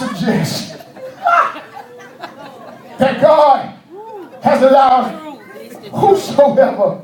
Suggest that God has allowed whosoever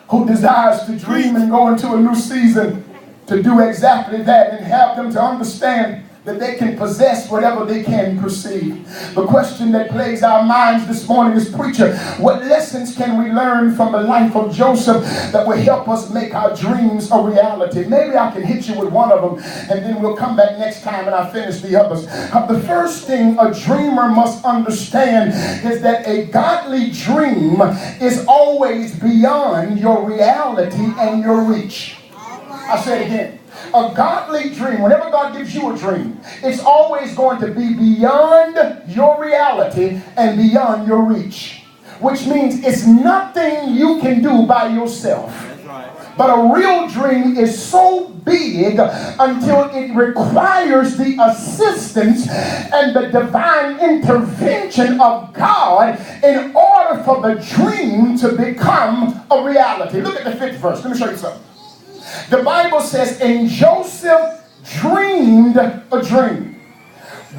who desires to dream and go into a new season to do exactly that, and have them to understand that they can possess whatever they can perceive. The question that plagues our minds this morning is, preacher, what lessons can we learn from the life of Joseph that will help us make our dreams a reality? Maybe I can hit you with one of them, and then we'll come back next time and I'll finish the others. The first thing a dreamer must understand is that a godly dream is always beyond your reality and your reach. I say it again. A godly dream, whenever God gives you a dream, it's always going to be beyond your reality and beyond your reach. Which means it's nothing you can do by yourself. But a real dream is so big until it requires the assistance and the divine intervention of God in order for the dream to become a reality. Look at the 5th verse. Let me show you something. The Bible says, and Joseph dreamed a dream.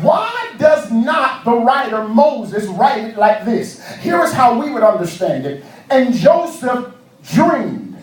Why does not the writer Moses write it like this? Here is how we would understand it. And Joseph dreamed.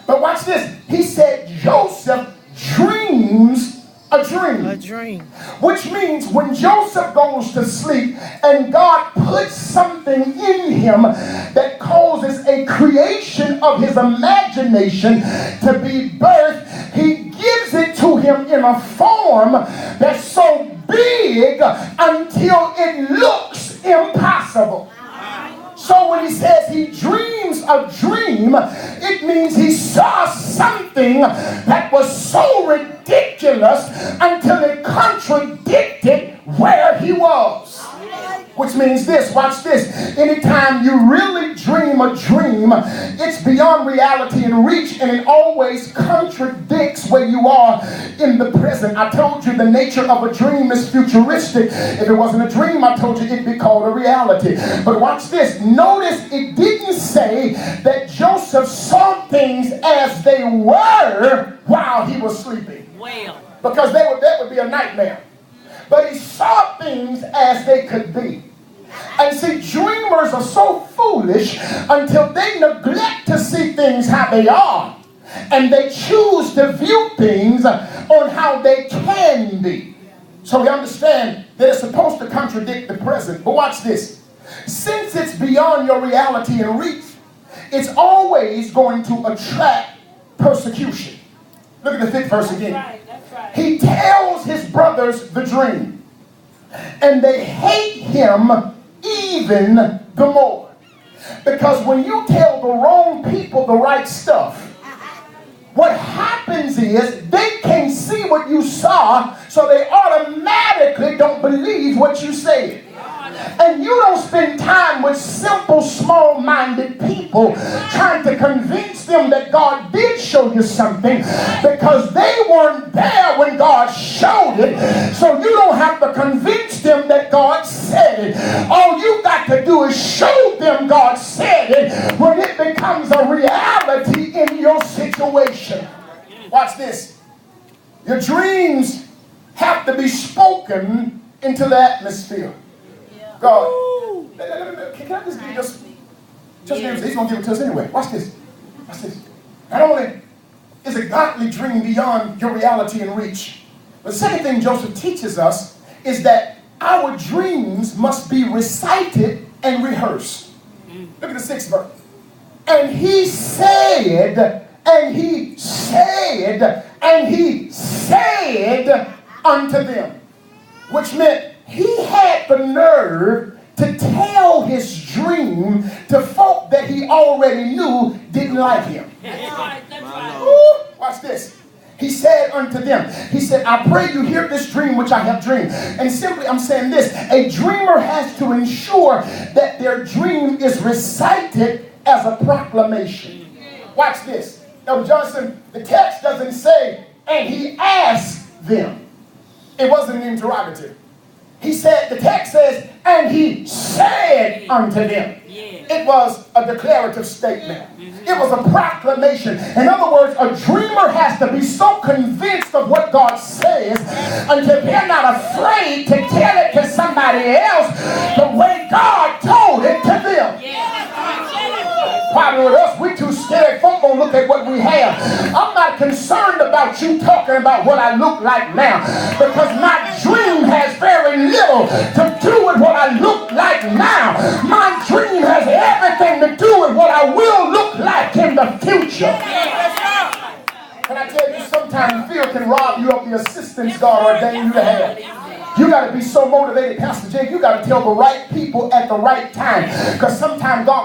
But watch this. He said Joseph dreams a dream. A dream. Which means when Joseph goes to sleep and God puts something in him that causes a creation of his imagination to be birthed, he gives it to him in a form that's so big until it looks impossible. So when he says he dreams a dream, it means he saw something that was so ridiculous until it contradicted where he was. Which means this, watch this. Anytime you really dream a dream, it's beyond reality and reach, and it always contradicts where you are in the present. I told you the nature of a dream is futuristic. If it wasn't a dream, I told you it'd be called a reality. But watch this. Notice it didn't say that Joseph saw things as they were while he was sleeping. Because that would be a nightmare. But he saw things as they could be. And see, dreamers are so foolish until they neglect to see things how they are. And they choose to view things on how they can be. So we understand that it's supposed to contradict the present. But watch this. Since it's beyond your reality and reach, it's always going to attract persecution. Look at the 5th verse again. That's right. He tells his brothers the dream, and they hate him even the more. Because when you tell the wrong people the right stuff, what happens is they can't see what you saw, so they automatically don't believe what you said. And you don't spend time with simple, small-minded people trying to convince them that God did show you something, because they weren't there when God showed it. So you don't have to convince them that God said it. All you got to do is show them God said it when it becomes a reality in your situation. Watch this. Your dreams have to be spoken into the atmosphere. God, can I just give you just he's going to give it to us anyway. Watch this. Watch this. Not only is a godly dream beyond your reality and reach, but the second thing Joseph teaches us is that our dreams must be recited and rehearsed. Look at the 6th verse. And he said, and he said, and he said unto them. Which meant he had the nerve to tell his dream to folk that he already knew didn't like him. That's right, that's right. Ooh, watch this. He said unto them, he said, I pray you hear this dream which I have dreamed. And simply I'm saying this, a dreamer has to ensure that their dream is recited as a proclamation. Watch this. Now, Johnson, the text doesn't say, and he asked them. It wasn't an interrogative. He said, the text says, and he said unto them. It was a declarative statement. It was a proclamation. In other words, a dreamer has to be so convinced of what God says until they're not afraid to tell it to somebody else the way God told it to them. Problem with us, we too scared. Folk gonna look at what we have. I'm not concerned about you talking about what I look like now, because my dream has very little to do with what I look like now. My dream has everything to do with what I will look like in the future. Can I tell you, sometimes fear can rob you of the assistance God ordained you to have. You got to be so motivated, Pastor Jay, you got to tell the right people at the right time, because sometimes God